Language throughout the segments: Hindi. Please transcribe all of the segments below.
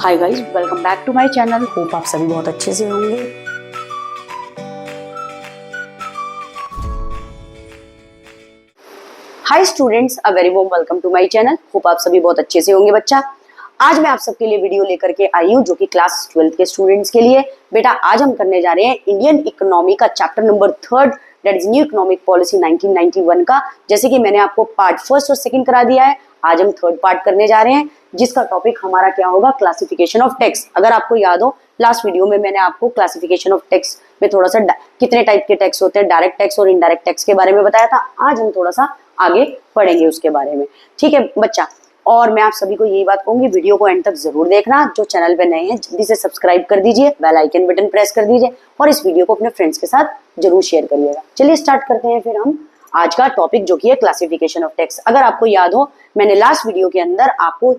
Hi guys, welcome back to my channel. Hope आप सभी बहुत अच्छे से होंगे। Hi students, a very warm welcome to my channel. Hope आप सभी बहुत अच्छे से होंगे। बच्चा, आज मैं आप सबके लिए वीडियो लेकर के आई हूँ जो कि क्लास 12th के स्टूडेंट्स के लिए। बेटा, आज हम करने जा रहे हैं इंडियन इकोनॉमी का chapter number 3, that is new economic policy 1991 का। जैसे कि मैंने आपको पार्ट 1 और 2 करा दिया है, आज हम 3rd पार्ट करने जा रहे हैं, जिसका टॉपिक हमारा क्या होगा, क्लासिफिकेशन ऑफ टैक्स। अगर आपको याद हो, लास्ट वीडियो में मैंने आपको क्लासिफिकेशन ऑफ टैक्स में थोड़ा सा कितने टाइप के टैक्स होते हैं, डायरेक्ट टैक्स और इनडायरेक्ट टैक्स के बारे में बताया था। आज हम थोड़ा सा आगे पढ़ेंगे उसके बारे में, ठीक है बच्चा। और मैं आप सभी को यही बात कहूंगी, वीडियो को एंड तक जरूर देखना। जो चैनल पे नए हैं जल्दी से सब्सक्राइब कर दीजिए, बेल आइकन बटन प्रेस कर दीजिए और इस वीडियो को अपने फ्रेंड्स के साथ जरूर शेयर करिएगा। चलिए स्टार्ट करते हैं फिर हम आज का टॉपिक जो कि है क्लासिफिकेशन ऑफ टैक्स। अगर आपको याद हो, मैंने लास्ट वीडियो के अंदर आपको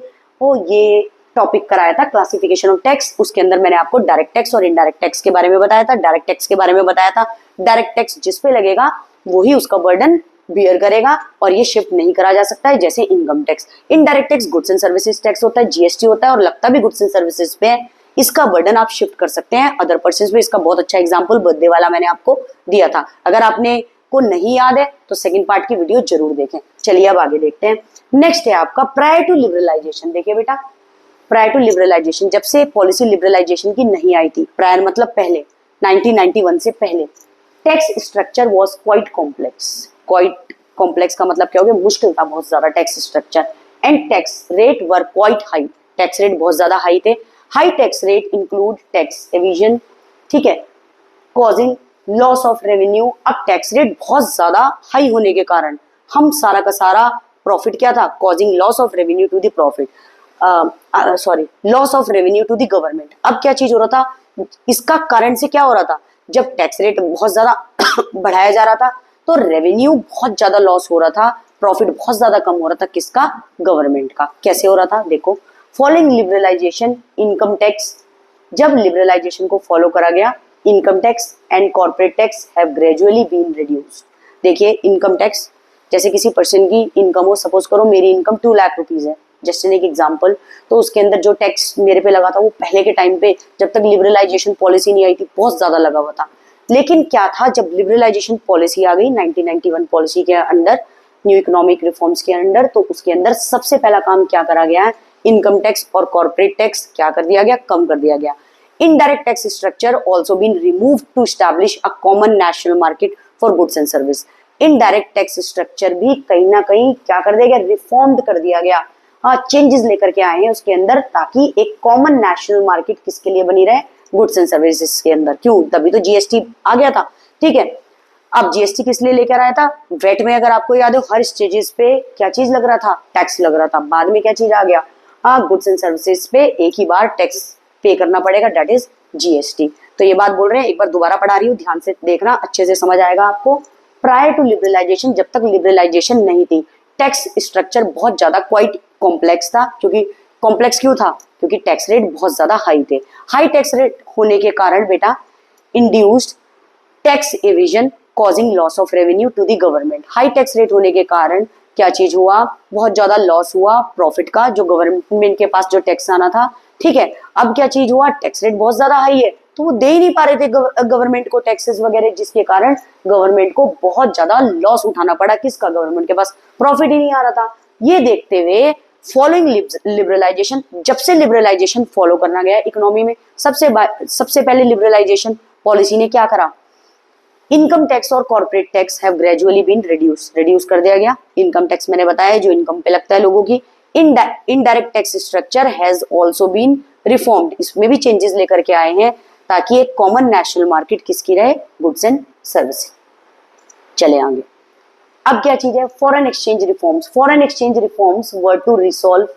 ये टॉपिक कराया था क्लासिफिकेशन ऑफ टैक्स। उसके अंदर मैंने आपको डायरेक्ट टैक्स और इनडायरेक्ट टैक्स के बारे में बताया था। डायरेक्ट टैक्स के बारे में बताया था, डायरेक्ट टैक्स जिस पे लगेगा वही उसका बर्डन बियर करेगा और ये शिफ्ट नहीं करा जा सकता है, जैसे income tax. Indirect tax goods and services tax होता है, जीएसटी होता है और लगता भी गुड्स एंड सर्विसेज पे है। इसका बर्डन आप शिफ्ट कर सकते हैं अदर पर्सन पे। इसका बहुत अच्छा एग्जांपल बर्थडे वाला मैंने आपको दिया था। अगर आपने को नहीं याद है तो सेकंड पार्ट की वीडियो जरूर देखें। चलिए अब आगे देखते हैं। नेक्स्ट है आपका प्रायर टू लिबरलाइजेशन। देखिए बेटा, प्रायर टू लिबरलाइजेशन, जब से पॉलिसी लिबरलाइजेशन की नहीं आई थी, प्रायर मतलब पहले, 1991 से पहले, tax structure was quite complex. Quite complex का मतलब क्या हो गया, मुश्किल था बहुत ज्यादा tax structure. And tax rate were quite high, tax rate बहुत ज्यादा हाई थे। High tax rate include tax Avision, ठीक है, कॉजिंग लॉस ऑफ रेवेन्यू। अब टैक्स रेट बहुत ज्यादा हाई होने के कारण हम सारा का सारा प्रॉफिट क्या था, causing loss of revenue to the profit, sorry, loss of revenue to the government. अब क्या चीज हो रहा था, इसका कारण से क्या हो रहा था, जब टैक्स रेट बहुत ज्यादा बढ़ाया जा रहा था तो रेवेन्यू बहुत ज्यादा लॉस हो रहा था, प्रॉफिट बहुत ज्यादा कम हो रहा था। किसका, गवर्नमेंट का। कैसे हो रहा था, देखो, फॉलोइंग लिबरलाइजेशन इनकम टैक्स, जब लिबरलाइजेशन को फॉलो करा गया, income tax and corporate tax have gradually been reduced. देखिए, इनकम टैक्स, जैसे किसी पर्सन की इनकम हो, सपोज करो मेरी इनकम 2 लाख रुपीज है, जस्ट एन एक एग्जांपल, तो उसके अंदर जो टैक्स मेरे पे लगा था वो पहले के टाइम पे, जब तक लिबरलाइजेशन पॉलिसी नहीं आई थी, बहुत ज्यादा लगा हुआ था। लेकिन क्या था, जब लिबरलाइजेशन पॉलिसी आ गई 1991 पॉलिसी के अंडर, न्यू इकोनॉमिक रिफॉर्म्स के अंडर, तो उसके अंदर सबसे पहला काम क्या करा गया है, इनकम टैक्स और कॉर्पोरेट टैक्स क्या कर दिया गया, कम कर दिया गया। Indirect tax structure also been removed to establish a common national market for goods and service. Indirect tax structure भी कहीं ना कहीं क्या कर दिया गया, रिफॉर्म्ड कर दिया गया। हाँ, चेंजेस लेकर के आए हैं उसके अंदर, ताकि एक कॉमन नेशनल मार्केट किसके लिए बनी रहे, गुड्स एंड सर्विसेज के अंदर। क्यों, तभी तो जीएसटी आ गया था, ठीक है। अब जीएसटी किस लिए लेकर आया था, वेट में अगर आपको याद हो, हर स्टेजेस पे क्या चीज लग रहा था, टैक्स लग रहा था। बाद में क्या चीज आ गया, हाँ, गुड्स एंड सर्विसेज पे एक ही बार टैक्स पे करना पड़ेगा, दैट इज जीएसटी। तो ये बात बोल रहे हैं, एक बार दोबारा पढ़ा रही हूँ, ध्यान से देखना, अच्छे से समझ आएगा आपको। प्रायर टू लिबरलाइजेशन, जब तक लिबरलाइजेशन नहीं थी, टैक्स स्ट्रक्चर बहुत ज्यादा क्वाइट कॉम्प्लेक्स था। क्योंकि कॉम्प्लेक्स क्यों था, क्योंकि टैक्स रेट बहुत ज्यादा हाई थे। हाई टैक्स रेट होने के कारण बेटा induced tax evasion causing loss of revenue to the government. High tax rate होने के कारण क्या चीज हुआ, बहुत ज्यादा लॉस हुआ प्रॉफिट का, जो गवर्नमेंट के पास जो टैक्स आना था, ठीक है। अब क्या चीज हुआ, टैक्स रेट बहुत ज्यादा हाई है तो वो दे ही नहीं पा रहे थे गवर्नमेंट को टैक्सेस वगैरह, जिसके कारण गवर्नमेंट को बहुत ज्यादा लॉस उठाना पड़ा। किसका, गवर्नमेंट के पास प्रॉफिट ही नहीं आ रहा था। ये देखते हुए फॉलोइंग लिबरलाइजेशन, जब से लिबरलाइजेशन फॉलो करना गया इकोनॉमी में, सबसे पहले लिबरलाइजेशन पॉलिसी ने क्या करा, इनकम टैक्स और corporate tax have gradually been reduce कर दिया गया। इनकम टैक्स मैंने बताया जो इनकम पे लगता है लोगों की। Indirect tax structure has also been reformed, इसमें भी चेंजेस लेकर के आए हैं ताकि एक कॉमन नेशनल मार्केट किसकी रहे, गुड्स एंड सर्विस। चले आगे, अब क्या चीज है, foreign exchange reforms. Foreign exchange reforms were to resolve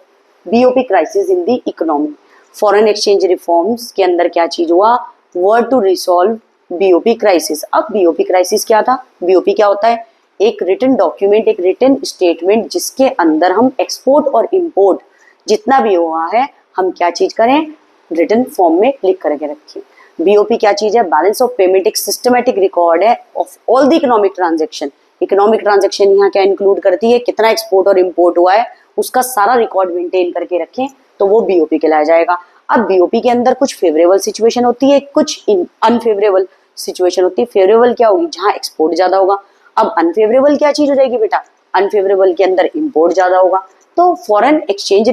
BOP crisis in the economy. Foreign exchange reforms के अंदर क्या चीज हुआ, were to resolve BOP crisis. अब बीओपी क्राइसिस क्या था, बीओपी क्या होता है, एक रिटन डॉक्यूमेंट, एक रिटन स्टेटमेंट, जिसके अंदर हम एक्सपोर्ट और इंपोर्ट जितना भी हुआ है हम क्या चीज करें, रिटन फॉर्म में लिख करके रखें। बीओपी क्या चीज है, बैलेंस ऑफ पेमेंट, एक सिस्टमेटिक रिकॉर्ड है of all the economic transaction. Economic transaction यहाँ क्या इंक्लूड करती है, कितना एक्सपोर्ट और इंपोर्ट हुआ है उसका सारा रिकॉर्ड मेंटेन करके रखें, तो वो बीओपी कहलाया जाएगा। अब बीओपी के अंदर कुछ फेवरेबल सिचुएशन होती है, कुछ अनफेवरेबल सिचुएशन होती है। फेवरेबल क्या होगी, जहां एक्सपोर्ट ज्यादा होगा। अब अनफेवरेबल क्या चीज हो जाएगी बेटा, अनफेवरेबल के अंदर इंपोर्ट ज्यादा होगा। तो फॉरेन एक्सचेंज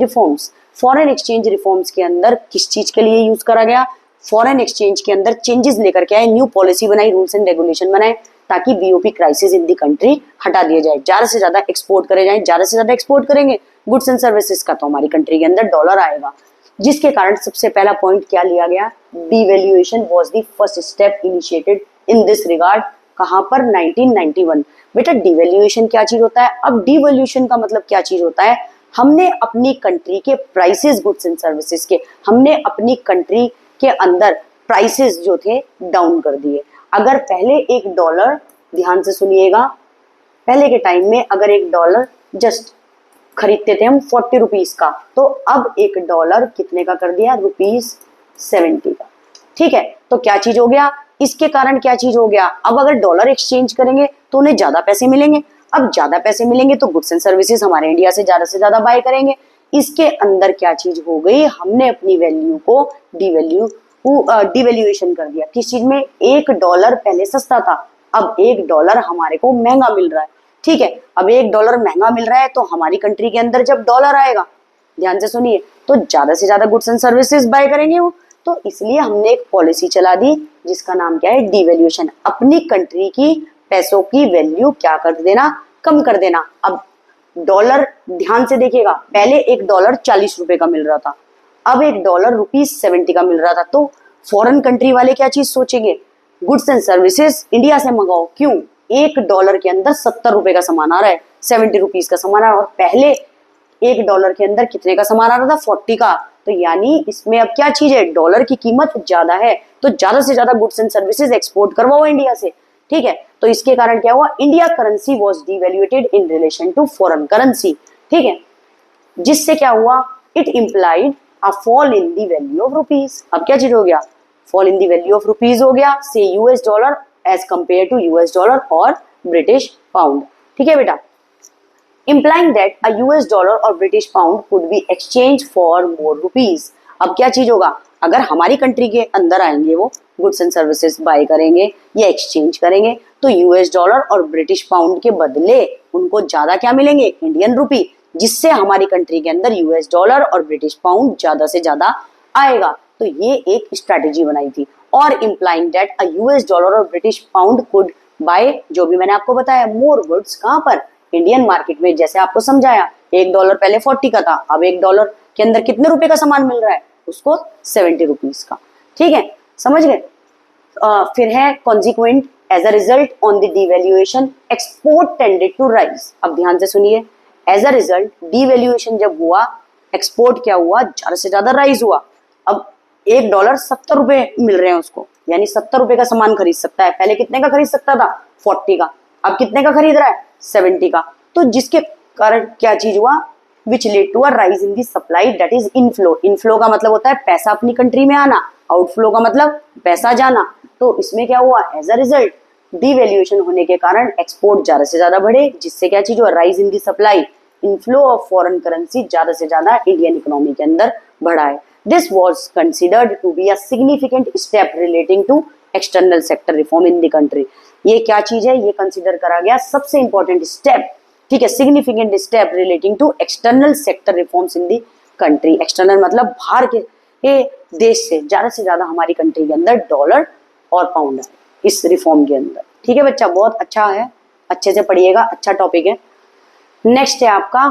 रिफॉर्म्स के अंदर किस चीज के लिए यूज करा गया, फॉरेन एक्सचेंज के अंदर चेंजेस लेकर के आए, न्यू पॉलिसी बनाई, रूल्स एंड रेगुलेशन बनाए, ताकि BOP crisis in the country हटा दिया जाए, ज्यादा से ज्यादा एक्सपोर्ट करे जाए। ज्यादा से ज्यादा एक्सपोर्ट करेंगे गुड्स एंड सर्विसेज का, तो हमारी कंट्री के अंदर डॉलर आएगा, जिसके कारण सबसे पहला पॉइंट क्या लिया गया, devaluation was the first step initiated in this regard. कहां पर, 1991। बेटा डिवैल्यूएशन क्या चीज होता है, अब डिवैल्यूएशन का मतलब क्या चीज होता है, हमने अपनी कंट्री के प्राइसेस गुड्स एंड सर्विसेज के, हमने अपनी कंट्री के अंदर प्राइसेस जो थे डाउन कर दिए। अगर पहले एक डॉलर, ध्यान से सुनिएगा, पहले के टाइम में अगर एक डॉलर जस्ट खरीदते थे हम 40 रुपीज का, तो अब एक डॉलर कितने का कर दिया, ₹70 का। ठीक है, तो क्या चीज हो गया, इसके कारण क्या चीज हो गया, अब अगर डॉलर एक्सचेंज करेंगे तो उन्हें ज्यादा पैसे मिलेंगे। अब ज्यादा पैसे मिलेंगे तो गुड्स एंड सर्विसेज हमारे इंडिया से ज्यादा बाय करेंगे। इसके अंदर क्या चीज हो गई, हमने अपनी वैल्यू को डिवैल्यूएशन कर दिया। किस चीज में, एक डॉलर पहले सस्ता था, अब एक डॉलर हमारे को महंगा मिल रहा है। ठीक है, अब एक डॉलर महंगा मिल रहा है तो हमारी कंट्री के अंदर जब डॉलर आएगा, ध्यान से सुनिए, तो ज्यादा से ज्यादा गुड्स एंड सर्विसेज बाय करेंगे वो। तो इसलिए हमने एक पॉलिसी चला दी जिसका नाम क्या है, डिवैल्यूएशन। अपनी कंट्री की पैसों की वैल्यू क्या कर देना, कम कर देना। अब डॉलर, ध्यान से देखिएगा, पहले एक डॉलर 40 रुपए का मिल रहा था, अब एक डॉलर ₹70 का मिल रहा था। तो फॉरेन कंट्री वाले क्या चीज सोचेंगे, गुड्स एंड सर्विसेज इंडिया से मंगाओ। क्यों, एक डॉलर के अंदर 70 रुपए का सामान आ रहा है, 70 रुपीज का सामान आ रहा है, और पहले एक डॉलर के अंदर कितने का सामान आ रहा था, 40 का। तो यानी इसमें अब क्या चीज है, डॉलर की कीमत ज्यादा है, तो ज्यादा से ज्यादा गुड्स एंड सर्विसेज एक्सपोर्ट करवाओ इंडिया से। ठीक है, तो इसके कारण क्या हुआ, India currency was devalued in relation to foreign currency. ठीक है, जिससे क्या हुआ, it implied a fall in the value of rupees. अब क्या चीज हो गया, fall in the value of rupees हो गया, से US dollar as compare to US dollar और ब्रिटिश पाउंड। ठीक है बेटा, implying that a US dollar और British pound could be exchanged for more rupees। अब क्या चीज होगा, अगर हमारी कंट्री के अंदर आएंगे वो गुड्स एंड सर्विसेज बाय करेंगे या एक्सचेंज करेंगे, तो यूएस डॉलर और ब्रिटिश पाउंड के बदले उनको ज्यादा क्या मिलेंगे, इंडियन रुपी, जिससे हमारी कंट्री के अंदर यूएस डॉलर और ब्रिटिश पाउंड ज्यादा से ज्यादा आएगा। तो ये एक स्ट्रैटेजी बनाई थी। और implying that a US dollar और ब्रिटिश पाउंड could buy, जो भी मैंने आपको बताया, मोर गुड्स, कहां पर, इंडियन मार्केट में। जैसे आपको समझाया, एक डॉलर पहले 40 का था, अब एक डॉलर के अंदर कितने रुपए का सामान मिल रहा है, उसको 70 रुपीज का। ठीक है, समझ गए। फिर है consequent, as a result on the devaluation export tended to rise. अब ध्यान से सुनिए, एज अ रिजल्ट डिवैल्यूएशन जब हुआ, एक्सपोर्ट क्या हुआ, ज्यादा से ज्यादा राइज हुआ। अब एक डॉलर 70 रुपए मिल रहे हैं उसको, यानी 70 रुपए का सामान खरीद सकता है। पहले कितने का खरीद सकता था, 40 का, अब कितने का खरीद रहा है, 70 का। तो जिसके कारण क्या चीज हुआ, which led to a rise in the supply, that is inflow. Inflow का मतलब होता है पैसा अपनी कंट्री में आना, आउटफ्लो का मतलब पैसा जाना। तो इसमें क्या हुआ, एज अ रिजल्ट डिवैल्यूएशन होने के कारण एक्सपोर्ट ज्यादा से ज्यादा बढ़े, जिससे क्या चीज हुआ, rise in the supply, inflow of foreign currency ज्यादा से ज्यादा इंडियन इकोनॉमी के अंदर बढ़ा है। This was considered to be a significant step relating to external sector reform in the country. ये क्या चीज है, ये कंसिडर करा गया सबसे इंपॉर्टेंट स्टेप। ठीक है, significant step relating to external sector reforms in the country. External मतलब बाहर के देश से ज्यादा हमारी कंट्री के अंदर डॉलर और पाउंड है इस रिफॉर्म के अंदर। ठीक है बच्चा, बहुत अच्छा है, अच्छे से पढ़िएगा, अच्छा टॉपिक है। नेक्स्ट है आपका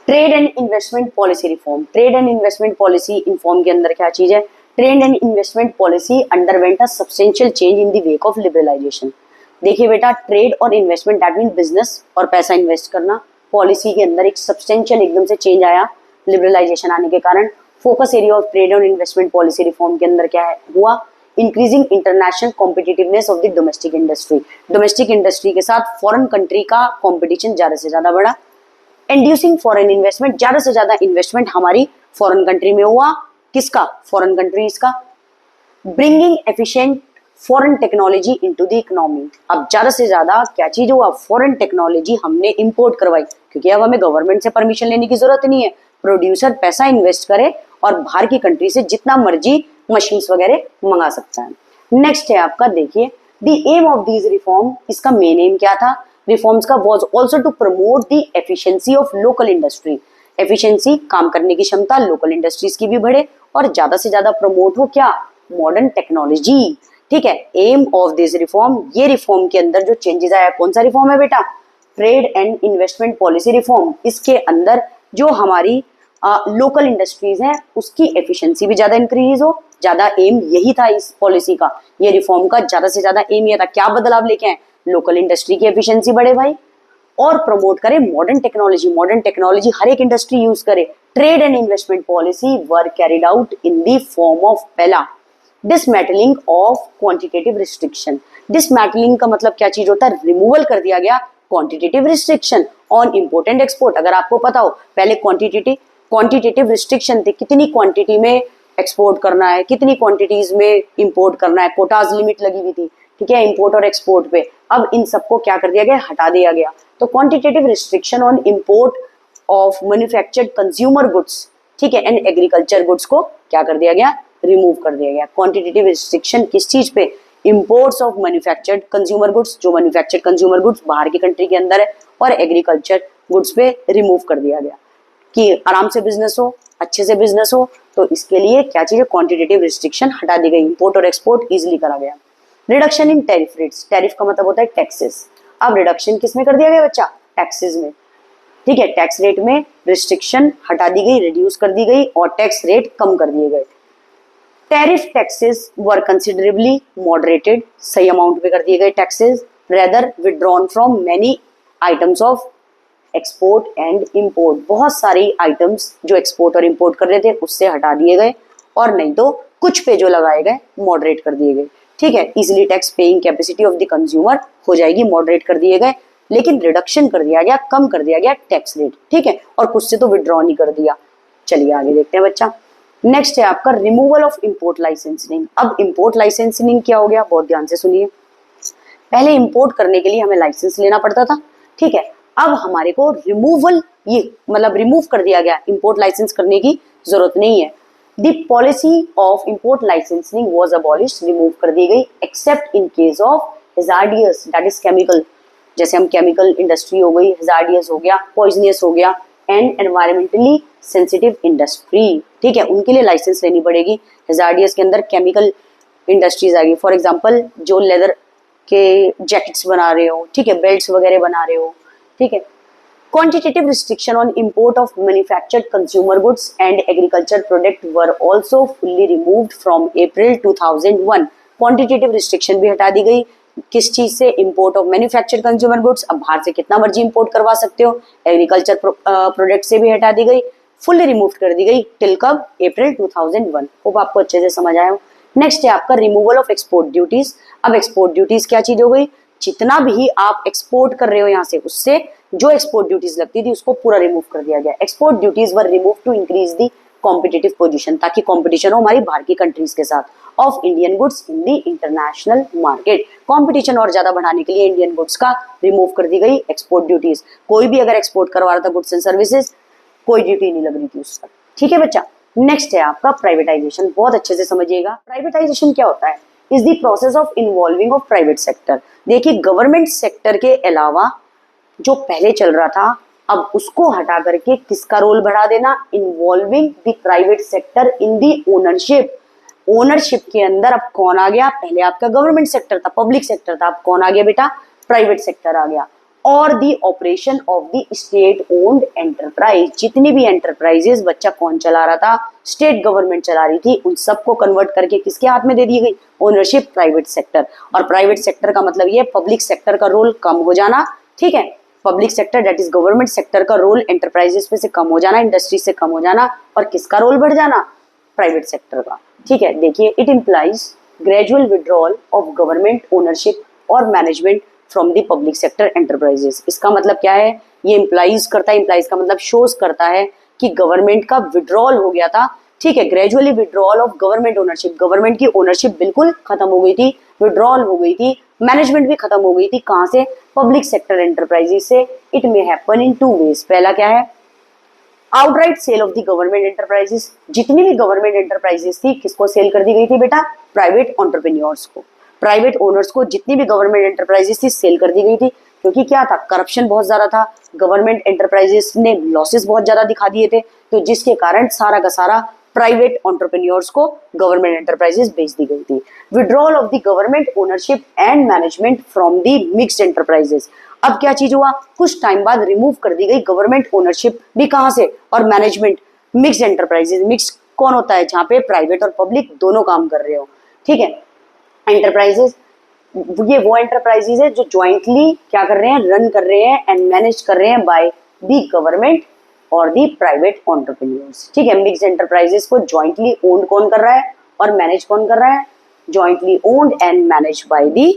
trade and investment policy reform. Trade and investment policy inform के अंदर क्या चीज है, trade and investment policy underwent a substantial change in the wake of liberalisation. देखिए बेटा, ट्रेड और इन्वेस्टमेंट दैट मीन बिजनेस और पैसा इन्वेस्ट करना, पॉलिसी के अंदर एक सब्सटेंशियल एकदम से चेंज आया लिबरलाइजेशन आने के कारण। फोकस एरिया ऑफ ट्रेड और इन्वेस्टमेंट पॉलिसी रिफॉर्म के अंदर क्या है हुआ, increasing international competitiveness of the domestic industry. Domestic industry के साथ फॉरेन कंट्री का कॉम्पिटिशन ज्यादा से ज्यादा बढ़ा। इंड्यूसिंग फॉरेन इन्वेस्टमेंट, ज्यादा से ज्यादा इन्वेस्टमेंट हमारी फॉरेन कंट्री में हुआ, किसका, फॉरेन कंट्रीज का। Bringing efficient foreign technology into the economy. अब ज्यादा से ज्यादा क्या चीज हुआ, फॉरेन टेक्नोलॉजी हमने इंपोर्ट करवाई, क्योंकि अब हमें गवर्नमेंट से परमिशन लेने की जरूरत नहीं है, प्रोड्यूसर पैसा इन्वेस्ट करे और बाहर की कंट्री से जितना मर्जी मशीन्स वगैरह मंगा सकता है। नेक्स्ट है आपका, देखिए the aim of these reform, इसका मेन एम क्या था रिफॉर्म्स का, was also to promote the efficiency of local industry. Efficiency, काम करने की क्षमता लोकल इंडस्ट्रीज की भी बढ़े और ज्यादा से ज्यादा प्रमोट हो क्या, मॉडर्न टेक्नोलॉजी। ठीक है, एम ऑफ दिस रिफॉर्म, ये रिफॉर्म के अंदर जो चेंजेस आया, कौन सा रिफॉर्म है बेटा, trade and investment policy reform. इसके अंदर जो हमारी लोकल इंडस्ट्रीज हैं उसकी एफिशिएंसी भी ज्यादा इंक्रीज हो, ज्यादा एम यही था इस पॉलिसी का, ये रिफॉर्म का ज्यादा से ज्यादा एम ये था। क्या बदलाव लेके आए, लोकल इंडस्ट्री की एफिशिएंसी बढ़े भाई, और प्रमोट करे मॉडर्न टेक्नोलॉजी, मॉडर्न टेक्नोलॉजी हर एक इंडस्ट्री यूज करे। Trade and investment policy were carried out in the form of, पहला dismantling of quantitative restriction. Dismantling का मतलब क्या चीज होता है, रिमूवल कर दिया गया quantitative restriction on import and export. अगर आपको पता हो पहले क्वांटिटेटिव रिस्ट्रिक्शन थे, कितनी क्वांटिटी में एक्सपोर्ट करना है, कितनी क्वांटिटीज में इंपोर्ट करना है, कोटाज लिमिट लगी हुई थी, ठीक है, इंपोर्ट और एक्सपोर्ट पे। अब इन सबको क्या कर दिया गया, हटा दिया गया। तो quantitative restriction on import of manufactured consumer goods, ठीक है, एंड एग्रीकल्चर गुड्स को क्या कर दिया गया, रिमूव कर दिया गया। क्वांटिटेटिव रिस्ट्रिक्शन किस चीज पे, imports of manufactured consumer goods, जो मैन्युफैक्चर्ड कंज्यूमर गुड्स बाहर की कंट्री के अंदर है, और एग्रीकल्चर गुड्स पे रिमूव कर दिया गया कि आराम से बिजनेस हो, अच्छे से बिजनेस हो। तो इसके लिए क्या चीज है, क्वांटिटेटिव रिस्ट्रिक्शन हटा दी गई, इंपोर्ट और एक्सपोर्ट इजिली करा गया। Reduction in tariff rates, tariff का मतलब होता है टैक्सेस। अब रिडक्शन किस में कर दिया गया बच्चा, टैक्सेस में, ठीक है, टैक्स रेट में रिस्ट्रिक्शन हटा दी गई, रिड्यूस कर दी गई, और टैक्स रेट कम कर दिए गए। टैरिफ टैक्सेस वर कंसिडरेबली मॉडरेटेड, सही अमाउंट पे कर दिए गए taxes, rather withdrawn from many items of export and import. बहुत सारी आइटम्स जो एक्सपोर्ट और इंपोर्ट कर रहे थे उससे हटा दिए गए, और नहीं तो कुछ पे जो लगाए गए मॉडरेट कर दिए गए। ठीक है, easily tax paying capacity of the consumer हो जाएगी, मॉडरेट कर दिए गए, लेकिन रिडक्शन कर दिया गया, कम कर दिया गया टैक्स रेट, ठीक है, और कुछ से तो विड्रॉ नहीं कर दिया। चलिए आगे देखते हैं बच्चा। नेक्स्ट है आपका रिमूवल ऑफ इंपोर्ट लाइसेंसिंग। अब इंपोर्ट लाइसेंसिंग क्या हो गया, बहुत ध्यान से सुनिए। पहले इंपोर्ट करने के लिए हमें लाइसेंस लेना पड़ता था, ठीक है, अब हमारे को रिमूवल, ये मतलब रिमूव कर दिया गया, इंपोर्ट लाइसेंस करने की जरूरत नहीं है। The policy of import licensing was abolished, remove कर दी गई, accept in case of hazardous that is chemical, जैसे हम केमिकल इंडस्ट्री हो गई, हैजार्डियस हो गया, पॉइजनियस हो गया, एंड एनवायरमेंटली सेंसिटिव इंडस्ट्री, ठीक है, उनके लिए लाइसेंस लेनी पड़ेगी। हैजार्डियस के अंदर केमिकल इंडस्ट्रीज आएगी, फॉर एग्जांपल जो लेदर के जैकेट्स बना रहे हो, ठीक है, बेल्ट्स वगैरह बना रहे हो, ठीक है। Quantitative restriction on import of manufactured consumer goods and agriculture product were also fully removed from April 2001। Quantitative restriction भी हटा दी गई, किस चीज से, import of manufactured consumer goods, अब बाहर से कितना मर्जी इंपोर्ट करवा सकते हो, एग्रीकल्चर प्रोडक्ट से भी हटा दी गई, फुल्ली रिमूव कर दी गई, टिल कब, अप्रैल 2001। होप आपको अच्छे से समझ आया हो। नेक्स्ट है आपका रिमूवल ऑफ एक्सपोर्ट ड्यूटीज। अब एक्सपोर्ट ड्यूटीज क्या चीज हो गई, जितना भी आप एक्सपोर्ट कर रहे हो यहाँ से, उससे जो एक्सपोर्ट ड्यूटीज लगती थी उसको पूरा रिमूव कर दिया गया। Export duties were remove to increase the competitive position, ताकि कंपटीशन हो हमारी बाहर की कंट्रीज के साथ, of Indian goods in the international market. Competition और ज्यादा बढ़ाने के लिए इंडियन गुड्स का रिमूव कर दी गई एक्सपोर्ट ड्यूटीज। कोई भी अगर एक्सपोर्ट करवा रहा था गुड्स एंड सर्विसेज, कोई ड्यूटी नहीं लग रही थी उस पर, ठीक है बच्चा। नेक्स्ट है आपका प्राइवेटाइजेशन, बहुत अच्छे से समझिएगा। प्राइवेटाइजेशन क्या होता है, is the process of involving of private sector. देखिए गवर्नमेंट सेक्टर के अलावा जो पहले चल रहा था, अब उसको हटा करके किसका रोल बढ़ा देना, involving the private sector in the ownership. Ownership के अंदर अब कौन आ गया, पहले आपका गवर्नमेंट सेक्टर था, पब्लिक सेक्टर था, अब कौन आ गया बेटा, प्राइवेट सेक्टर आ गया। और दी operation of the state owned enterprise, जितनी भी एंटरप्राइजेस बच्चा कौन चला रहा था, स्टेट गवर्नमेंट चला रही थी, उन सबको कन्वर्ट करके किसके हाथ में दे दी गई, ओनरशिप प्राइवेट सेक्टर। और प्राइवेट सेक्टर का मतलब ये पब्लिक सेक्टर का रोल कम हो जाना, ठीक है, public sector that is government sector का रोल एंटरप्राइजेस पे से कम हो जाना, इंडस्ट्री से कम हो जाना, और किसका रोल बढ़ जाना, प्राइवेट सेक्टर का, ठीक है। देखिए it implies gradual withdrawal of government ownership और management from the public sector enterprises. इसका मतलब क्या है, ये इम्प्लाइज करता है, इम्प्लाइज का मतलब शोज करता है कि गवर्नमेंट का विड्रॉल हो गया था, ठीक है, gradually withdrawal of government ownership, government की ओनरशिप बिल्कुल खत्म हो गई थी, विड्रॉल हो गई थी, मैनेजमेंट भी खत्म हो गई थी, कहां से, पब्लिक सेक्टर एंटरप्राइजेस से। It may happen in two ways, पहला क्या है, outright sale of the government enterprises, जितनी भी गवर्नमेंट एंटरप्राइजेस थी किसको सेल कर दी गई थी बेटा, प्राइवेट एंटरप्रेन्योर्स को, प्राइवेट ओनर्स को, जितनी भी गवर्नमेंट एंटरप्राइजेस थी सेल कर दी गई थी। क्योंकि क्या था, करप्शन बहुत ज्यादा था, गवर्नमेंट एंटरप्राइजेस ने लॉसेस बहुत ज्यादा दिखा दिए थे, तो जिसके कारण सारा का सारा प्राइवेट एंटरप्रेन्योर्स को गवर्नमेंट एंटरप्राइजेस बेच दी गई थी। Withdrawal of the government ownership and management from the mixed enterprises, अब क्या चीज हुआ, कुछ टाइम बाद रिमूव कर दी गई गवर्नमेंट ओनरशिप भी, कहां से, और मैनेजमेंट मिक्स्ड एंटरप्राइजेस। मिक्स कौन होता है, जहां पे प्राइवेट और पब्लिक दोनों काम कर रहे हो, ठीक है। एंटरप्राइजेस, ये वो एंटरप्राइजेस है जो ज्वाइंटली क्या कर रहे हैं, रन कर रहे हैं एंड मैनेज कर रहे हैं बाय द गवर्नमेंट और दी प्राइवेट एंटरप्रेन्योर्स, ठीक है। मिक्स्ड एंटरप्राइजेस को ज्वाइंटली ओन्ड कौन कर रहा है और मैनेज कौन कर रहा है, jointly owned and manage by the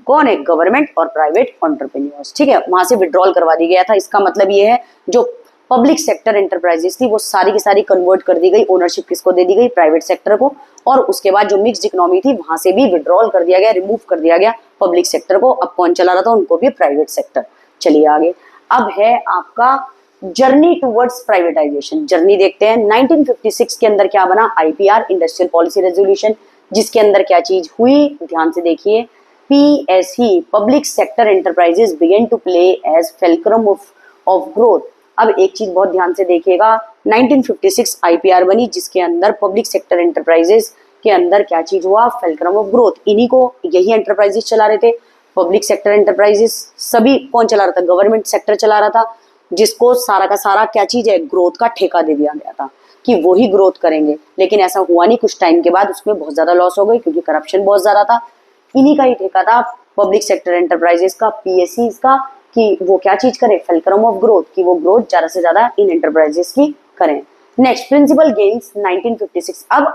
कौन है, गवर्नमेंट और प्राइवेट एंटरप्रेन्योर्स, ठीक है। वहां से विड्रॉल करवा दी गया था। इसका मतलब ये है जो पब्लिक सेक्टर एंटरप्राइजेस थी वो सारी की सारी कन्वर्ट कर दी गई, ओनरशिप किसको दे दी गई, प्राइवेट सेक्टर को, और उसके बाद जो मिक्स्ड इकोनॉमी थी वहां से भी विड्रॉल कर दिया गया, रिमूव कर दिया गया पब्लिक सेक्टर को। अब कौन चला रहा था, उनको भी प्राइवेट सेक्टर। चलिए आगे, अब है आपका जर्नी टुवर्ड्स प्राइवेटाइजेशन। जर्नी देखते हैं। 1956 के अंदर क्या बना, आईपीआर, इंडस्ट्रियल पॉलिसी रेजोल्यूशन, जिसके अंदर क्या चीज हुई, ध्यान से देखिए, PSE, public sector enterprises began to play as fulcrum of growth. अब एक चीज बहुत ध्यान से देखिएगा, 1956 आईपीआर बनी जिसके अंदर पब्लिक सेक्टर एंटरप्राइजेस के अंदर क्या चीज हुआ, फेल्क्रम ऑफ ग्रोथ। इन्हीं को यही एंटरप्राइजेस चला रहे थे, पब्लिक सेक्टर एंटरप्राइजेस सभी कौन चला रहा था, गवर्नमेंट सेक्टर चला रहा था, जिसको सारा का सारा क्या चीज है, ग्रोथ का ठेका दे दिया गया था कि वो ही ग्रोथ करेंगे। लेकिन ऐसा हुआ नहीं, कुछ टाइम के बाद उसमें बहुत ज्यादा लॉस हो गई क्योंकि करप्शन बहुत ज्यादा था। इन्हीं का ही ठेका था पब्लिक सेक्टर एंटरप्राइजेस का, पीएससी का, कि वो क्या चीज करे, फेल्क्रम ऑफ ग्रोथ, कि वो ग्रोथ ज्यादा से ज्यादा इन एंटरप्राइजेस की करें। Next, principal gains 1956। अब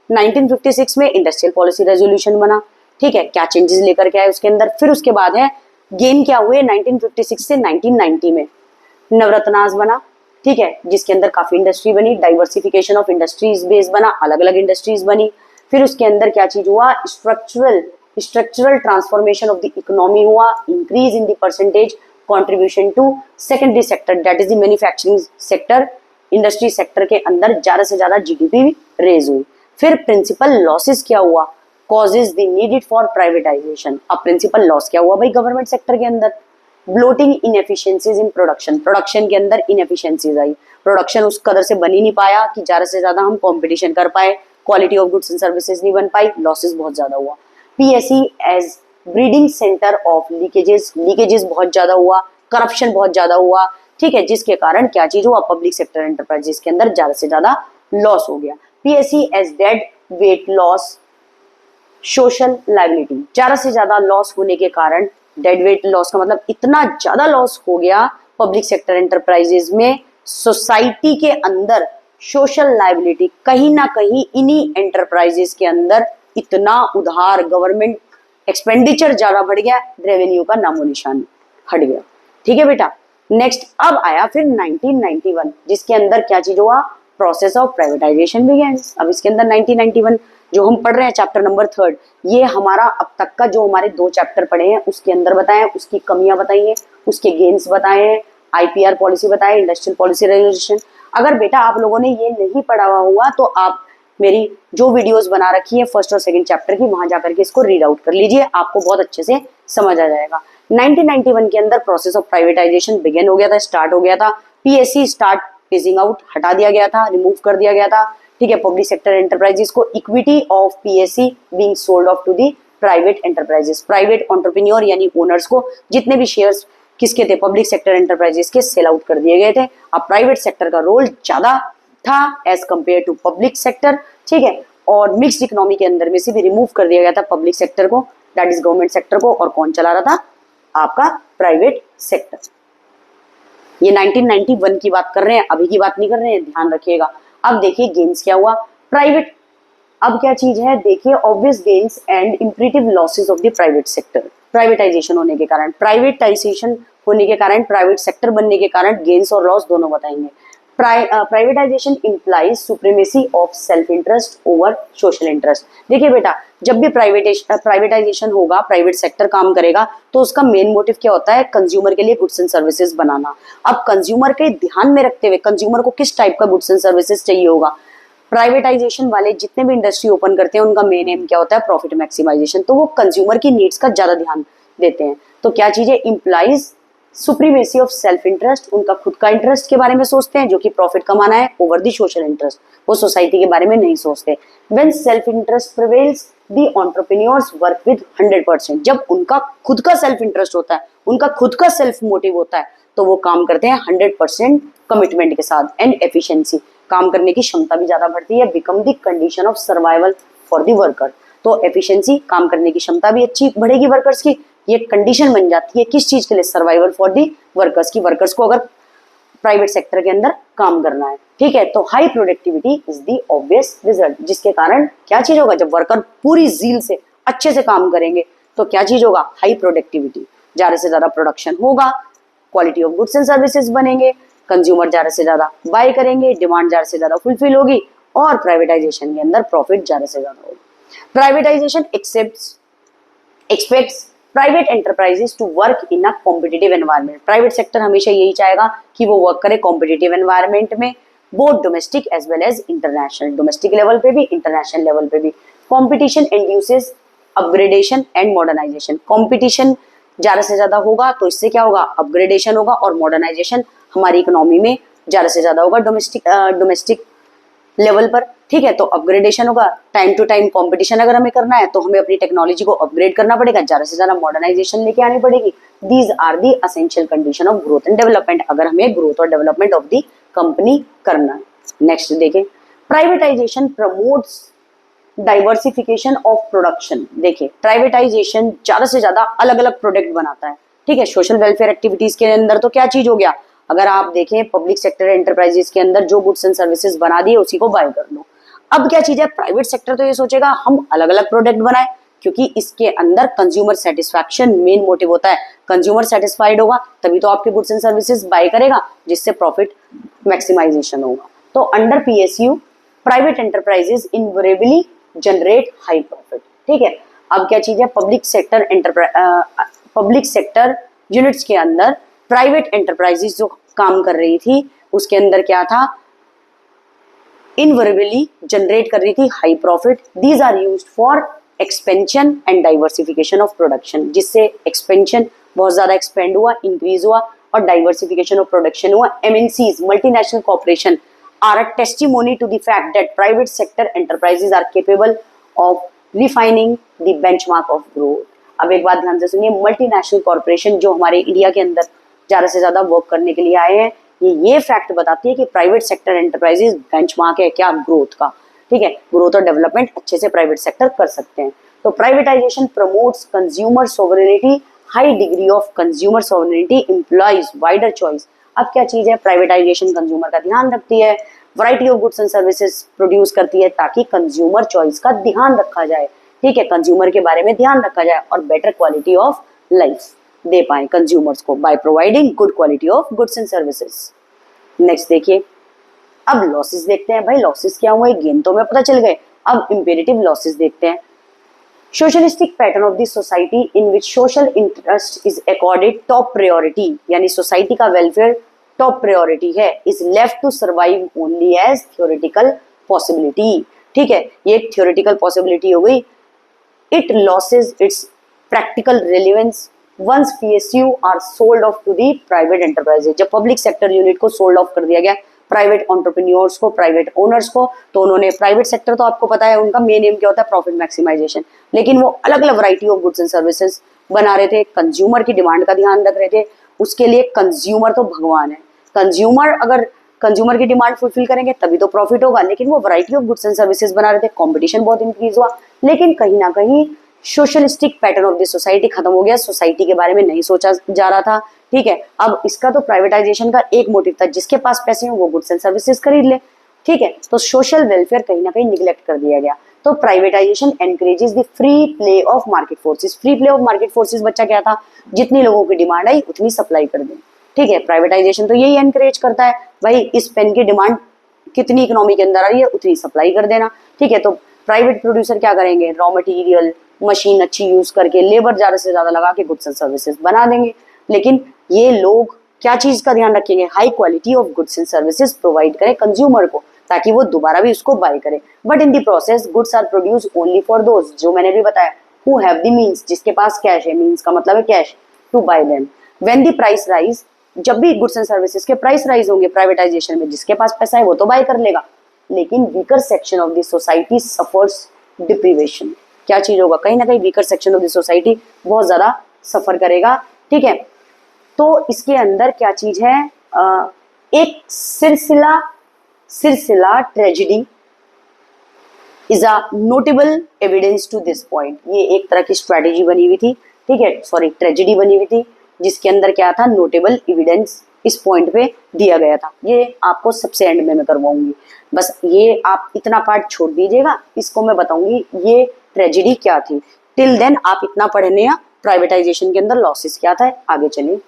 1956 में इंडस्ट्रियल पॉलिसी रेजोल्यूशन बना, ठीक है, क्या चेंजेस लेकर के आए उसके अंदर। फिर उसके बाद है गेन क्या हुए 1956 से 1990 में, नवरत्नास बना, ठीक है, जिसके अंदर काफी इंडस्ट्री बनी, डाइवर्सिफिकेशन ऑफ इंडस्ट्रीज बेस बना, अलग अलग इंडस्ट्रीज बनी। फिर उसके अंदर क्या चीज हुआ, structural transformation of the economy हुआ, increase in the percentage contribution to secondary sector, that is the manufacturing sector, industry sector के अंदर ज्यादा से ज्यादा जीडीपी रेज हुई। फिर प्रिंसिपल लॉसेस क्या हुआ, causes the needed for privatisation. अब प्रिंसिपल लॉस क्या हुआ भाई गवर्नमेंट सेक्टर के अंदर, bloating inefficiencies in production, production के अंदर इनएफिशिएंसीज आई, प्रोडक्शन उस कदर से बन ही नहीं पाया कि ज्यादा से ज्यादा हम कंपटीशन कर पाए, quality of goods and services नहीं बन पाई, लॉसेस बहुत ज्यादा हुआ। PSE as breeding centre of leakages, leakages बहुत ज्यादा हुआ, करप्शन बहुत ज्यादा हुआ, ठीक है, जिसके कारण क्या चीज हुआ, पब्लिक सेक्टर एंटरप्राइजेस के अंदर ज्यादा से ज्यादा लॉस हो गया। PSE as dead weight loss, social liability, ज्यादा से ज्यादा लॉस होने के कारण, डेड वेट लॉस का मतलब इतना ज्यादा लॉस हो गया पब्लिक सेक्टर एंटरप्राइजेस में, सोसाइटी के अंदर सोशल लायबिलिटी कहीं ना कहीं इन्हीं एंटरप्राइजेस के अंदर इतना उधार, गवर्नमेंट एक्सपेंडिचर ज्यादा बढ़ गया, रेवेन्यू का नामो निशान हट गया, ठीक है बेटा। नेक्स्ट अब आया फिर 1991, जिसके अंदर क्या चीज हुआ, प्रोसेस ऑफ प्राइवेटाइजेशन बिगेन। अब इसके अंदर 1991 जो हम पढ़ रहे हैं चैप्टर नंबर 3, ये हमारा अब तक का जो हमारे 2 चैप्टर पढ़े हैं उसके अंदर बताएं, उसकी कमियां बताई हैं, उसके गेन्स बताए हैं, आईपीआर पॉलिसी बताए, इंडस्ट्रियल पॉलिसी रेजोल्यूशन। अगर बेटा आप लोगों ने ये नहीं पढ़ा हुआ तो आप मेरी जो वीडियोस बना रखी है फर्स्ट और सेकंड चैप्टर की, वहां जाकर के इसको रीड आउट कर लीजिए, आपको बहुत अच्छे से समझ आ जाएगा। 1991 के अंदर प्रोसेस ऑफ प्राइवेटाइजेशन बिगिन हो गया था, स्टार्ट हो गया था। पीएससी स्टार्ट फेजिंग आउट, हटा दिया गया था, रिमूव कर दिया गया था, ठीक है। पब्लिक सेक्टर एंटरप्राइजेस को equity of PSC being sold off to the private enterprises, private entrepreneur यानी ओनर्स को जितने भी शेयर्स किसके थे, पब्लिक सेक्टर एंटरप्राइजेस के, सेल आउट कर दिए गए थे। अब प्राइवेट सेक्टर का रोल ज्यादा था as compare to public sector, ठीक है, और मिक्स्ड इकोनॉमी के अंदर में से भी रिमूव कर दिया गया था पब्लिक सेक्टर को, दैट इज गवर्नमेंट सेक्टर को, और कौन चला रहा था, आपका प्राइवेट सेक्टर। ये 1991 की बात कर रहे हैं, अभी की बात नहीं कर रहे हैं, ध्यान रखिएगा। अब देखिए गेन्स क्या हुआ, प्राइवेट, अब क्या चीज है देखिए, obvious gains and imperative losses of the private sector. Privatisation होने के कारण, प्राइवेटाइजेशन होने के कारण, प्राइवेट सेक्टर बनने के कारण गेन्स और लॉस दोनों बताएंगे। Privatisation implies supremacy of self interest over social interest. देखिए बेटा, जब भी प्राइवेटाइजेशन होगा, प्राइवेट सेक्टर काम करेगा, तो उसका मेन मोटिव क्या होता है? कंज्यूमर के लिए गुड्स एंड सर्विसेज बनाना। अब कंज्यूमर के ध्यान में रखते हुए कंज्यूमर को किस टाइप का गुड्स एंड सर्विसेज चाहिए होगा? प्राइवेटाइजेशन वाले जितने भी इंडस्ट्री ओपन करते हैं उनका मेन एम क्या होता है? Profit maximisation. तो वो कंज्यूमर की नीड्स का ज्यादा ध्यान देते हैं। तो क्या चीजें implies supremacy of self interest, उनका खुद का इंटरेस्ट के बारे में सोचते हैं जो कि प्रॉफिट कमाना है, ओवर दी सोशल इंटरेस्ट, वो सोसाइटी के बारे में नहीं सोचते। When self interest prevails the entrepreneurs work with 100%। जब उनका खुद का सेल्फ इंटरेस्ट होता है, उनका खुद का सेल्फ मोटिव होता है, तो वो काम करते हैं 100% कमिटमेंट के साथ एंड एफिशिएंसी। काम करने की क्षमता भी ज्यादा बढ़ती है। Become the condition of survival for the worker. तो एफिशिएंसी, काम करने की क्षमता भी अच्छी बढ़ेगी वर्कर्स की। ये कंडीशन बन जाती है किस चीज के लिए? सर्वाइवल फॉर दी वर्कर्स की। वर्कर्स को अगर प्राइवेट सेक्टर के अंदर काम करना है, ठीक है, तो high productivity is the obvious result. जिसके कारण क्या चीज होगा? जब वर्कर पूरी जील से अच्छे से काम करेंगे तो क्या चीज होगा? हाई प्रोडक्टिविटी, ज्यादा से ज्यादा प्रोडक्शन होगा, quality of goods and services बनेंगे, कंज्यूमर ज्यादा से ज्यादा बाय करेंगे, डिमांड ज्यादा से ज्यादा फुलफिल होगी और प्राइवेटाइजेशन के अंदर प्रॉफिट ज्यादा से ज्यादा होगा। Privatisation expects private enterprises to work in a competitive environment. Private sector हमेशा यही चाहेगा कि वो वर्क करे कॉम्पिटिटिव एनवायरनमेंट में, both domestic as well as international. Domestic level पे भी, इंटरनेशनल लेवल पे भी। Competition induces upgradation and modernisation. Competition ज्यादा से ज्यादा होगा तो इससे क्या होगा? अपग्रेडेशन होगा और मॉडर्नाइजेशन हमारी इकोनॉमी में ज्यादा से ज्यादा होगा डोमेस्टिक लेवल पर, ठीक है। तो अपग्रेडेशन होगा, टाइम टू टाइम कंपटीशन अगर हमें करना है तो हमें अपनी टेक्नोलॉजी को अपग्रेड करना पड़ेगा, ज्यादा से ज्यादा मॉडर्नाइजेशन लेके आनी पड़ेगी। These are the essential condition of growth and development, अगर हमें ग्रोथ और डेवलपमेंट ऑफ दी कंपनी करना है। नेक्स्ट देखें, privatisation promotes diversification of production. देखिए, प्राइवेटाइजेशन ज्यादा से ज्यादा अलग अलग प्रोडक्ट बनाता है, ठीक है। सोशल वेलफेयर एक्टिविटीज के अंदर तो क्या चीज हो गया? अगर आप देखें पब्लिक सेक्टर एंटरप्राइजेस के अंदर जो गुड्स एंड सर्विसेज बना दिए उसी को बाय कर लो। अब क्या चीज है? प्राइवेट सेक्टर तो ये सोचेगा हम अलग अलग प्रोडक्ट बनाए, क्योंकि इसके अंदर कंज्यूमर सेटिस्फैक्शन मेन मोटिव होता है। कंज्यूमर सेटिस्फाइड होगा तभी तो आपके गुड्स एंड सर्विसेज बाय करेगा, जिससे प्रॉफिट मैक्सिमाइजेशन होगा। तो under PSU private enterprises invariably generate high profit, ठीक है। अब क्या चीज है? पब्लिक सेक्टर यूनिट्स के अंदर प्राइवेट एंटरप्राइजेस जो काम कर रही थी उसके अंदर क्या था? इनवेरिएबली जनरेट कर रही थी high profit. These are used for expansion and diversification of production, जिससे एक्सपेंशन बहुत ज्यादा एक्सपेंड हुआ, इंक्रीज हुआ और डाइवर्सिफिकेशन ऑफ प्रोडक्शन हुआ। MNCs, multinational corporation are a testimony to the fact that private sector enterprises are capable of refining the benchmark of growth। अब एक बात ध्यान से सुनिए, मल्टीनेशनल कॉर्पोरेशन जो हमारे इंडिया के अंदर ज्यादा से ज्यादा वर्क करने के लिए आए हैं, ये फैक्ट बताती है कि प्राइवेट सेक्टर एंटरप्राइजेस बेंचमार्क है क्या? ग्रोथ का, ठीक है। ग्रोथ और डेवलपमेंट अच्छे से प्राइवेट सेक्टर कर सकते हैं। तो privatisation promotes consumer sovereignty, high degree of consumer sovereignty employees wider choice. अब क्या चीज है? प्राइवेटाइजेशन कंज्यूमर का ध्यान रखती है, variety of goods and services produce करती है ताकि कंज्यूमर चॉइस का ध्यान रखा जाए, ठीक है। कंज्यूमर के बारे में ध्यान रखा जाए और बेटर क्वालिटी ऑफ लाइफ दे पाए कंज्यूमर्स को by providing good quality of goods and services. Next देखिए, अब लॉसेस देखते हैं। भाई लॉसेस क्या हुए? गेन तो हमें पता चल गए, अब इंपेरेटिव लॉसेस देखते हैं। Socialistic pattern of the society in which social interest is accorded top priority, यानी सोसाइटी का वेलफेयर टॉप प्रायोरिटी है, is left to survive only as theoretical possibility, ठीक है। ये एक थ्योरेटिकल पॉसिबिलिटी हो गई। It loses its practical relevance once PSU are sold off to the private enterprises. जब पब्लिक सेक्टर यूनिट को सोल्ड ऑफ कर दिया गया प्राइवेट एंटरप्रेन्योर्स को, प्राइवेट ओनर्स को, तो उन्होंने प्राइवेट सेक्टर तो आपको पता है उनका मेन एम क्या होता है? Profit maximisation. लेकिन वो अलग अलग variety of goods and services बना रहे थे, कंज्यूमर की डिमांड का ध्यान रख रहे थे। उसके लिए कंज्यूमर तो भगवान है, कंज्यूमर अगर कंज्यूमर की डिमांड फुलफिल करेंगे तभी तो प्रॉफिट होगा। लेकिन वो variety of goods and services बना रहे थे, कॉम्पिटिशन बहुत इंक्रीज हुआ, लेकिन कहीं ना कहीं socialistic pattern of the society खत्म हो गया, सोसाइटी के बारे में नहीं सोचा जा रहा था, ठीक है। अब इसका तो प्राइवेटाइजेशन का एक मोटिव था, जिसके पास पैसे हो वो गुड्स एंड सर्विसेज खरीद ले, ठीक है। तो सोशल वेलफेयर कहीं ना कहीं निगलेक्ट कर दिया गया। तो privatisation encourages the free play of market forces. Free play of market forces बच्चा क्या था? जितनी लोगों की डिमांड आई उतनी सप्लाई कर दें, ठीक है, प्राइवेटाइजेशन तो यही एनकरेज करता है, भाई इस पेन की डिमांड कितनी इकोनॉमी के अंदर आ रही है उतनी सप्लाई कर देना। ठीक है, तो प्राइवेट प्रोड्यूसर क्या करेंगे, रॉ मटेरियल मशीन अच्छी यूज करके लेबर ज्यादा से ज्यादा लगा के गुड्स एंड सर्विसेज बना देंगे। लेकिन ये लोग क्या चीज का ध्यान रखेंगे, high quality of goods and services provide करें कंज्यूमर को, ताकि वो दोबारा भी उसको बाय करे। But in the process goods are produce only for those, जो मैंने भी बताया, हु हैव द मीन्स, जिसके पास कैश है, मीन्स का मतलब है cash, to buy them. When the price rise, जब भी गुड्स एंड सर्विसेज के प्राइस राइज होंगे प्राइवेटाइजेशन में, जिसके पास पैसा है वो तो बाय कर लेगा, लेकिन weaker section of the society suffers deprivation. क्या चीज होगा, कहीं ना कहीं weaker section of the society बहुत ज्यादा सफर करेगा। ठीक है, तो इसके अंदर क्या चीज है, एक सिलसिला tragedy is a notable evidence to this point. ये एक तरह की स्ट्रेटेजी बनी हुई थी, ठीक है, सॉरी ट्रेजेडी बनी हुई थी, जिसके अंदर क्या था, नोटेबल एविडेंस इस पॉइंट पे दिया गया था। ये आपको सबसे एंड में मैं करवाऊंगी, बस ये आप इतना पार्ट छोड़ दीजिएगा, इसको मैं बताऊंगी ये ट्रेजेडी क्या थी। टिल देन आप इतना पढ़ने या प्राइवेटाइजेशन के अंदर लॉसेस क्या था। आगे चलिए,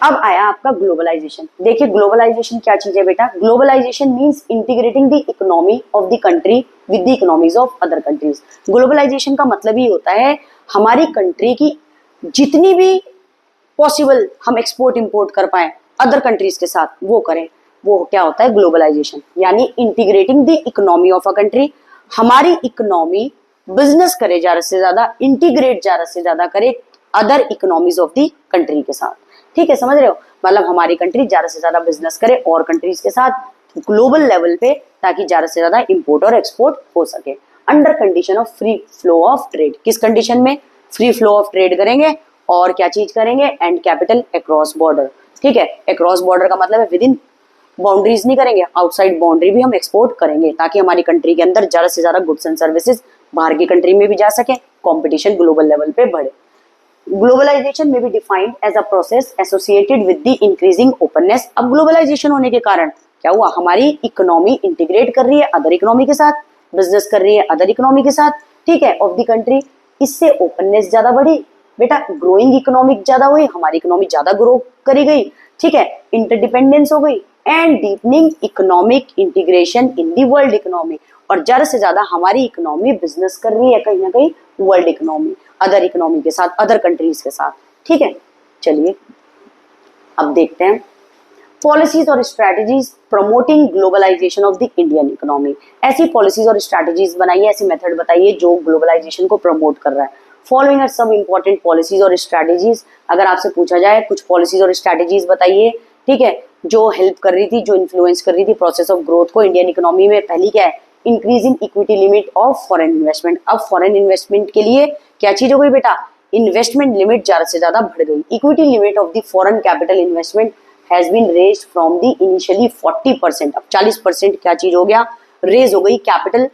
अब आया आपका ग्लोबलाइजेशन। देखिए ग्लोबलाइजेशन क्या चीज है बेटा, globalisation means integrating the economy of the country with the economies of other countries. Globalisation का मतलब ही होता है हमारी कंट्री की जितनी भी पॉसिबल हम एक्सपोर्ट इंपोर्ट कर पाए अदर कंट्रीज के साथ वो करें, वो क्या होता है ग्लोबलाइजेशन। यानी integrating the economy of a country, हमारी इकोनॉमी बिजनेस करे ज्यादा से ज्यादा, इंटीग्रेट ज्यादा से ज्यादा करे other economies of the country के साथ। ठीक है, समझ रहे हो, मतलब हमारी कंट्री ज्यादा से ज्यादा बिजनेस करे और कंट्रीज के साथ ग्लोबल लेवल पे, ताकि ज्यादा से ज्यादा इंपोर्ट और एक्सपोर्ट हो सके under condition of free flow of trade. किस कंडीशन में, फ्री फ्लो ऑफ ट्रेड करेंगे और क्या चीज करेंगे, एंड कैपिटल अक्रॉस बॉर्डर। ठीक है, अक्रॉस बॉर्डर का मतलब है विद इन बाउंड्रीज नहीं करेंगे, आउटसाइड बाउंड्री भी हम एक्सपोर्ट करेंगे, ताकि हमारी कंट्री के अंदर ज्यादा से ज्यादा गुड्स एंड सर्विसेज बाहर की कंट्री में भी जा सके, कंपटीशन ग्लोबल लेवल पे बढ़े। ग्लोबलाइजेशन में भी defined as a process associated with the increasing openness. अब ग्लोबलाइजेशन होने के कारण क्या हुआ, हमारी इकोनॉमी इंटीग्रेट कर रही है अदर इकोनॉमी के साथ, बिजनेस कर रही है अदर इकोनॉमी के साथ, ठीक है, ऑफ द कंट्री। इससे ओपननेस ज्यादा बढ़ी बेटा, ग्रोइंग इकोनॉमिक ज्यादा हुई, हमारी इकोनॉमी ज्यादा ग्रो करी गई, ठीक है, इंटरडिपेंडेंस हो गई, and deepening economic integration in the world economy. और ज्यादा से ज्यादा हमारी इकोनॉमी बिजनेस कर रही है कहीं ना कहीं वर्ल्ड इकोनॉमी, अदर इकोनॉमी के साथ, अदर कंट्रीज के साथ। ठीक है, चलिए अब देखते हैं पॉलिसीज और strategies promoting globalisation of the Indian economy. ऐसी पॉलिसीज और स्ट्रेटजीज बनाइए, ऐसी मेथड बताइए जो ग्लोबलाइजेशन को प्रमोट कर रहा है। फॉलोइंग आर सब इंपॉर्टेंट पॉलिसीज और स्ट्रेटजीज। अगर आपसे पूछा जाए कुछ पॉलिसीज और स्ट्रेटजीज बताइए, ठीक है, जो हेल्प कर रही थी, जो इन्फ्लुएंस कर रही थी प्रोसेस ऑफ ग्रोथ को इंडियन इकोनॉमी में। पहली क्या है, increase in equity limit of foreign investment. अब फॉरेन इन्वेस्टमेंट के लिए क्या चीज हो गई बेटा, इन्वेस्टमेंट लिमिट ज्यादा से ज्यादा बढ़ गई। Equity limit of the foreign capital investment has been raised from the initially 40%, अब 40% क्या चीज हो गया, रेज हो गई कैपिटल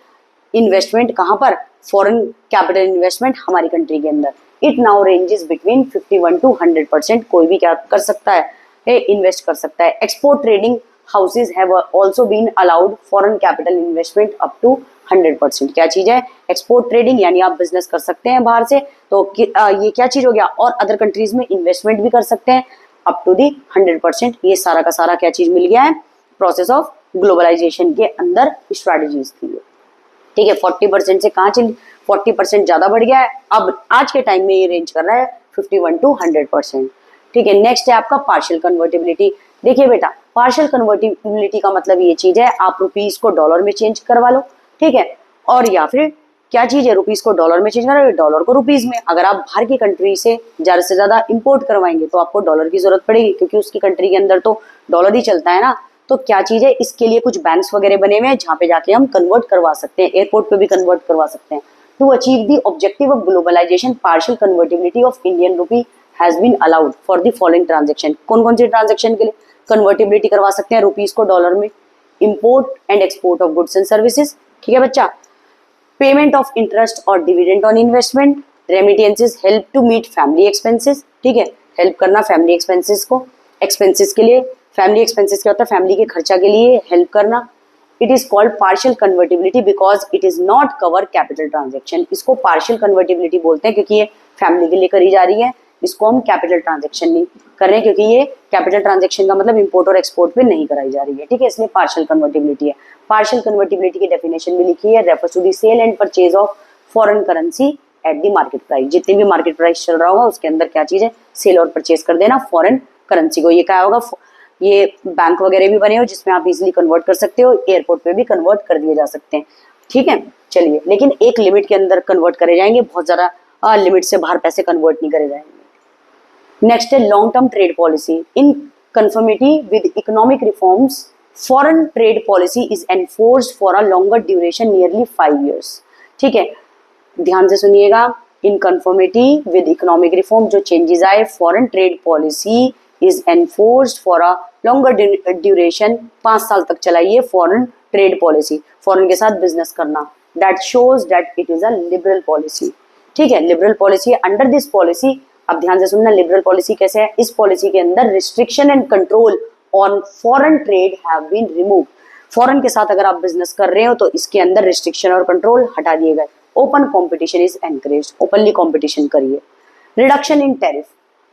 इन्वेस्टमेंट। कहां पर, फॉरेन कैपिटल इन्वेस्टमेंट हमारी कंट्री के अंदर। It now ranges between 51 to 100%, कोई भी क्या कर सकता है, इन्वेस्ट कर सकता है। Export trading houses have also been allowed foreign capital investment up to 100%। क्या चीज है, एक्सपोर्ट ट्रेडिंग, यानी आप बिजनेस कर सकते हैं बाहर से, तो ये क्या चीज हो गया, और अदर कंट्रीज में इन्वेस्टमेंट भी कर सकते हैं अप टू दी 100%। ये सारा का सारा क्या चीज मिल गया है, प्रोसेस ऑफ ग्लोबलाइजेशन के अंदर स्ट्रेटजीज थी। ठीक है, 40% से कहाँ चल 40% ज्यादा बढ़ गया है, अब आज के टाइम में ये रेंज कर रहा है 51 to 100%। ठीक है, नेक्स्ट है आपका पार्शियल कन्वर्टिबिलिटी। देखिए बेटा, पार्शियल कन्वर्टिबिलिटी का मतलब ये चीज है, आप रुपीज को डॉलर में चेंज करवा लो, ठीक है, और या फिर क्या चीज है, रुपीज को डॉलर में चेंज करो, डॉलर को रुपीज में। अगर आप बाहर की कंट्री से ज्यादा से ज्यादा इंपोर्ट करवाएंगे तो आपको डॉलर की जरूरत पड़ेगी, क्योंकि उसकी कंट्री के अंदर तो डॉलर ही चलता है ना। तो क्या चीज है, इसके लिए कुछ बैंक्स वगैरह बने हुए हैं जहाँ पे जाके हम कन्वर्ट करवा सकते हैं, एयरपोर्ट पे भी कन्वर्ट करवा सकते हैं। To achieve the objective of globalisation, partial convertibility of Indian rupee has been allowed for the following transaction. कौन कौन सी ट्रांजेक्शन के लिए कन्वर्टिबिलिटी करवा सकते हैं रुपीज को डॉलर में, import and export of goods and services, ठीक है बच्चा, पेमेंट ऑफ इंटरेस्ट और dividend on investment, remittances help to meet family expenses, ठीक है, हेल्प करना फैमिली एक्सपेंसेस को, एक्सपेंसेस के लिए, फैमिली एक्सपेंसेस क्या होता है, फैमिली के खर्चा के लिए हेल्प करना। It is called partial convertibility because it is not cover capital transaction. इसको पार्शियल कन्वर्टिबिलिटी बोलते हैं क्योंकि ये फैमिली के लिए करी जा रही है, इसको हम कैपिटल ट्रांजेक्शन नहीं कर रहे हैं, क्योंकि ये कैपिटल ट्रांजेक्शन का मतलब इंपोर्ट और एक्सपोर्ट पे नहीं कराई जा रही है, ठीक है, इसलिए पार्शियल कन्वर्टिबिलिटी है। पार्शियल कन्वर्टिबिलिटी की डेफिनेशन भी लिखी है, refers to the sale and purchase of foreign currency at the market price. जितने भी मार्केट प्राइस चल रहा होगा उसके अंदर क्या चीज है, सेल और परचेज कर देना फॉरेन करेंसी को। ये क्या होगा, ये बैंक वगैरह भी बने हो जिसमें आप इजीली कन्वर्ट कर सकते हो, एयरपोर्ट पे भी कन्वर्ट कर दिए जा सकते हैं, ठीक है। चलिए, लेकिन एक लिमिट के अंदर कन्वर्ट करे जाएंगे, बहुत ज्यादा लिमिट से बाहर पैसे कन्वर्ट नहीं करे जाएंगे। नेक्स्ट है long term trade policy. In conformity with economic reforms foreign trade policy is enforced for a longer duration nearly 5 years, ठीक है। ध्यान से सुनिएगा, इन कंफर्मिटी विद इकोनॉमिक रिफॉर्म जो चेंजेस आए, foreign trade policy is enforced for a longer duration, 5 साल तक चलाइए फॉरेन ट्रेड पॉलिसी, फॉरेन के साथ बिजनेस करना। That shows that it is a liberal policy, ठीक है, liberal policy. Under this policy, अब ध्यान से सुनना, लिबरल पॉलिसी कैसे है, इस पॉलिसी के अंदर restriction and control on foreign trade have been removed. Foreign के साथ अगर आप बिजनेस कर रहे हो तो इसके अंदर रिस्ट्रिक्शन और कंट्रोल हटा दिए गए। Open competition is encourage, openly competition करिए। रिडक्शन इन टैरिफ,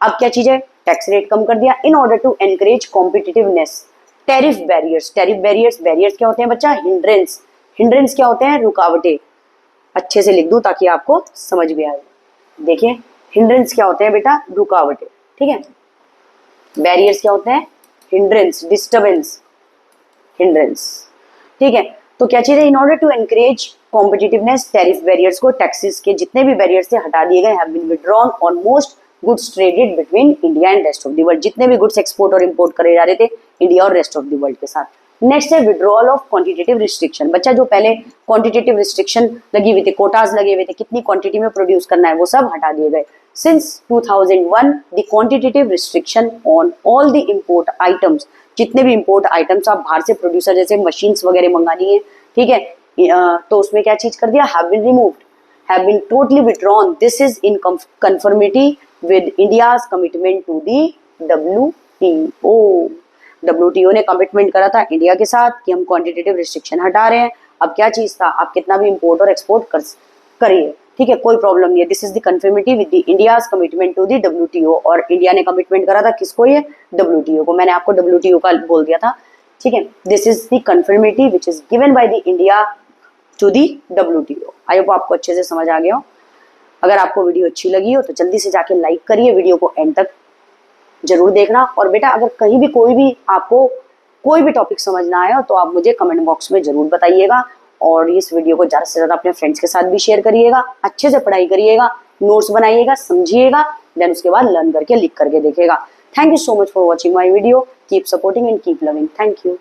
अब क्या चीज है, टैक्स रेट कम कर दिया in order to encourage competitiveness. Tariff barriers, tariff barriers, barriers क्या होते हैं बच्चा, हिंड्रेंस। हिंड्रेंस क्या होते हैं, रुकावटें। अच्छे से लिख दूं ताकि आपको समझ भी आए। देखिए, हिंड्रेंस क्या होते हैं बेटा, रुकावटें, ठीक है। बैरियर्स क्या होते हैं, हिंड्रेंस, डिस्टर्बेंस, हिंड्रेंस, ठीक है। तो क्या चीज है, in order to encourage competitiveness, tariff barriers को, टैक्सेस के जितने भी बैरियर्स थे हटा दिए गए। Have been withdrawn on most goods traded between India and rest of the world, जितने भी गुड्स एक्सपोर्ट और इंपोर्ट करे जा रहे थे इंडिया और रेस्ट ऑफ द वर्ल्ड के साथ। नेक्स्ट है विड्रॉल ऑफ क्वांटिटेटिव रिस्ट्रिक्शन। बच्चा जो पहले क्वांटिटेटिव रिस्ट्रिक्शन लगी हुई थी, कोटाज लगे हुए थे, कितनी क्वांटिटी में प्रोड्यूस करना है, वो सब हटा दिए गए। Since 2001 the quantitative restriction on all the import items, जितने भी इंपोर्ट आइटम्स आप बाहर से प्रोड्यूसर जैसे मशीन्स वगैरह मंगानी है, ठीक है, तो उसमें क्या चीज कर दिया, have been removed, have been totally withdrawn. This is in conformity with India's commitment to the WTO। WTO ने कमिटमेंट करा था इंडिया के साथ कि हम क्वांटिटेटिव रिस्ट्रिक्शन हटा रहे हैं। अब क्या चीज था, आप कितना भी इंपोर्ट और एक्सपोर्ट करिए, ठीक है, कोई प्रॉब्लम नहीं है। This is the conformity with the India's commitment to the WTO। और इंडिया ने कमिटमेंट करा था किसको, ये WTO को। मैंने आपको WTO का बोल दिया था, ठीक है। This is the conformity which is given by the India to the WTO। I hope आपको अच्छे से समझ आ गया हो। अगर आपको वीडियो अच्छी लगी हो तो जल्दी से जाके लाइक करिए, वीडियो को एंड तक जरूर देखना। और बेटा अगर कहीं भी कोई भी आपको कोई भी टॉपिक समझ ना आया हो तो आप मुझे कमेंट बॉक्स में जरूर बताइएगा। और इस वीडियो को ज़्यादा से ज़्यादा अपने फ्रेंड्स के साथ भी शेयर करिएगा। अच्छे से पढ़ाई करिएगा, नोट्स बनाइएगा, समझिएगा, देन उसके बाद लर्न करके लिख करके देखिएगा। Thank you so much for watching my video. Keep supporting and keep loving. Thank you.